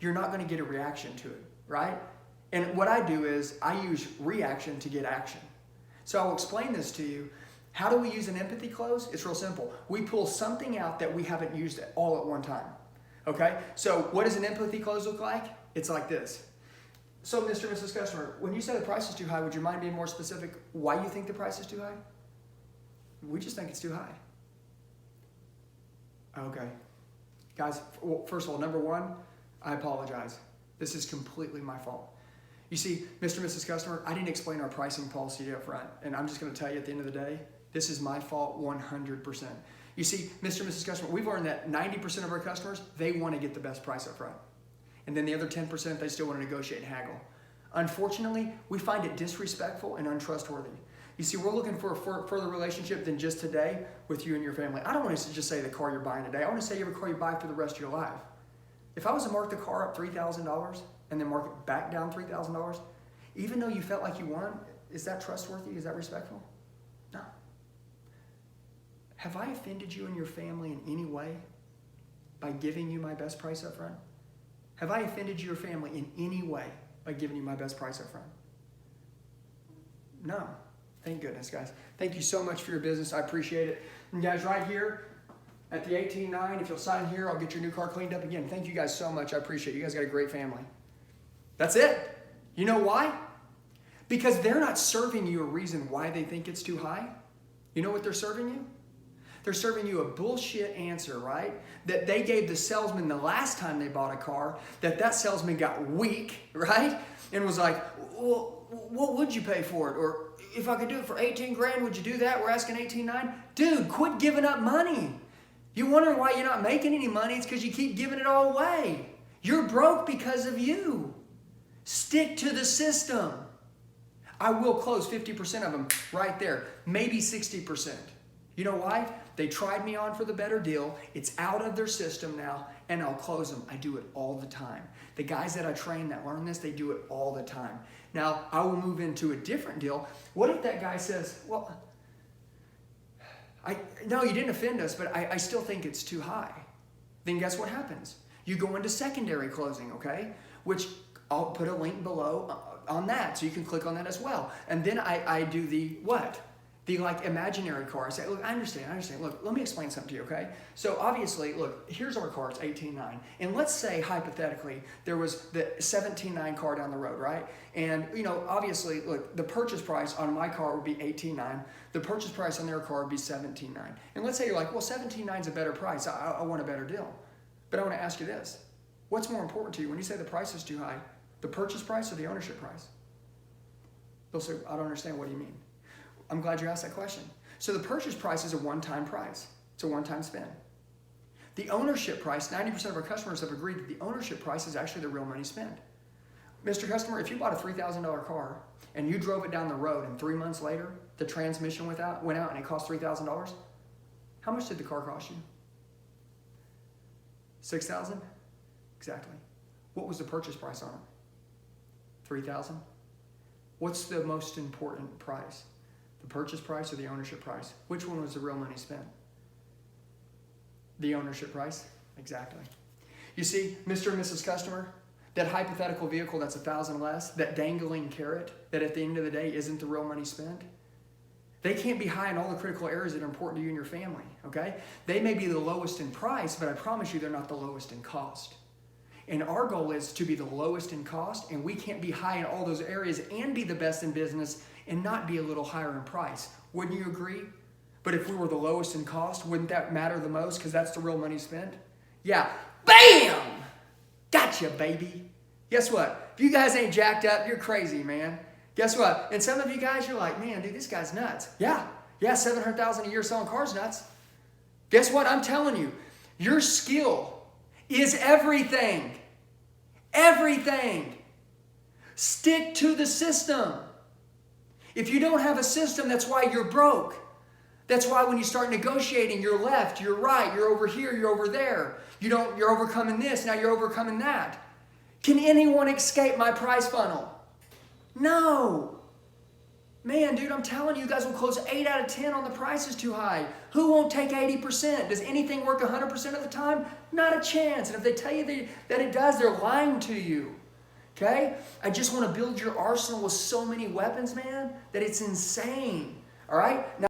you're not going to get a reaction to it, right? And what I do is I use reaction to get action. So I'll explain this to you. How do we use an empathy close? It's real simple. We pull something out that we haven't used all at one time. Okay? So what does an empathy close look like? It's like this. So Mr. and Mrs. Customer, when you say the price is too high, would you mind being more specific why you think the price is too high? We just think it's too high. Okay. Guys, first of all, number one, I apologize. This is completely my fault. You see, Mr. and Mrs. Customer, I didn't explain our pricing policy up front, and I'm just going to tell you at the end of the day, this is my fault 100%. You see, Mr. and Mrs. Customer, we've learned that 90% of our customers, they want to get the best price up front. And then the other 10%, they still want to negotiate and haggle. Unfortunately, we find it disrespectful and untrustworthy. You see, we're looking for a further relationship than just today with you and your family. I don't want to just say the car you're buying today. I want to say every car you buy for the rest of your life. If I was to mark the car up $3,000 and then mark it back down $3,000, even though you felt like you won, is that trustworthy? Is that respectful? No. Have I offended you and your family in any way by giving you my best price up front? Have I offended your family in any way by giving you my best price up front? No. Thank goodness, guys. Thank you so much for your business. I appreciate it. And guys, right here at the 18.9, if you'll sign here, I'll get your new car cleaned up again. Thank you guys so much. I appreciate it. You guys got a great family. That's it. You know why? Because they're not serving you a reason why they think it's too high. You know what they're serving you? They're serving you a bullshit answer, right? That they gave the salesman the last time they bought a car, that salesman got weak, right? And was like, well, what would you pay for it? Or if I could do it for 18 grand, would you do that? We're asking 18.9. Dude, quit giving up money. You wondering why you're not making any money? It's because you keep giving it all away. You're broke because of you. Stick to the system. I will close 50% of them right there, maybe 60%. You know why? They tried me on for the better deal. It's out of their system now, and I'll close them. I do it all the time. The guys that I train that learn this, they do it all the time. Now, I will move into a different deal. What if that guy says, well, no, you didn't offend us, but I still think it's too high. Then guess what happens? You go into secondary closing, okay? Which I'll put a link below on that, so you can click on that as well. And then I do the what? The like imaginary car. I say, look, I understand. Look, let me explain something to you, okay? So obviously, look, here's our car, it's 18.9. And let's say, hypothetically, there was the 17.9 car down the road, right? And, you know, obviously, look, the purchase price on my car would be 18.9. The purchase price on their car would be 17.9. And let's say you're like, well, 17.9 is a better price. I want a better deal. But I want to ask you this. What's more important to you when you say the price is too high? The purchase price or the ownership price? They'll say, I don't understand. What do you mean? I'm glad you asked that question. So the purchase price is a one-time price. It's a one-time spend. The ownership price, 90% of our customers have agreed that the ownership price is actually the real money spent. Mr. Customer, if you bought a $3,000 car and you drove it down the road and 3 months later, the transmission went out and it cost $3,000, how much did the car cost you? $6,000? Exactly. What was the purchase price on it? $3,000? What's the most important price? The purchase price or the ownership price? Which one was the real money spent? The ownership price? Exactly. You see, Mr. and Mrs. Customer, that hypothetical vehicle that's $1,000 less, that dangling carrot that at the end of the day isn't the real money spent, they can't be high in all the critical areas that are important to you and your family, okay? They may be the lowest in price, but I promise you they're not the lowest in cost. And our goal is to be the lowest in cost, and we can't be high in all those areas and be the best in business and not be a little higher in price. Wouldn't you agree? But if we were the lowest in cost, wouldn't that matter the most because that's the real money spent? Yeah. BAM! Gotcha, baby. Guess what? If you guys ain't jacked up, you're crazy, man. Guess what? And some of you guys, you're like, man, dude, this guy's nuts. Yeah, $700,000 a year selling cars nuts. Guess what? I'm telling you, your skill is everything. Everything. Stick to the system. If you don't have a system, that's why you're broke. That's why when you start negotiating, you're left, you're right, you're over here, you're over there. You're overcoming this, now you're overcoming that. Can anyone escape my price funnel? No. Man, dude, I'm telling you, you guys will close 8 out of 10 on the price is too high. Who won't take 80%? Does anything work 100% of the time? Not a chance. And if they tell you that it does, they're lying to you. Okay? I just want to build your arsenal with so many weapons, man, that it's insane. All right? Now,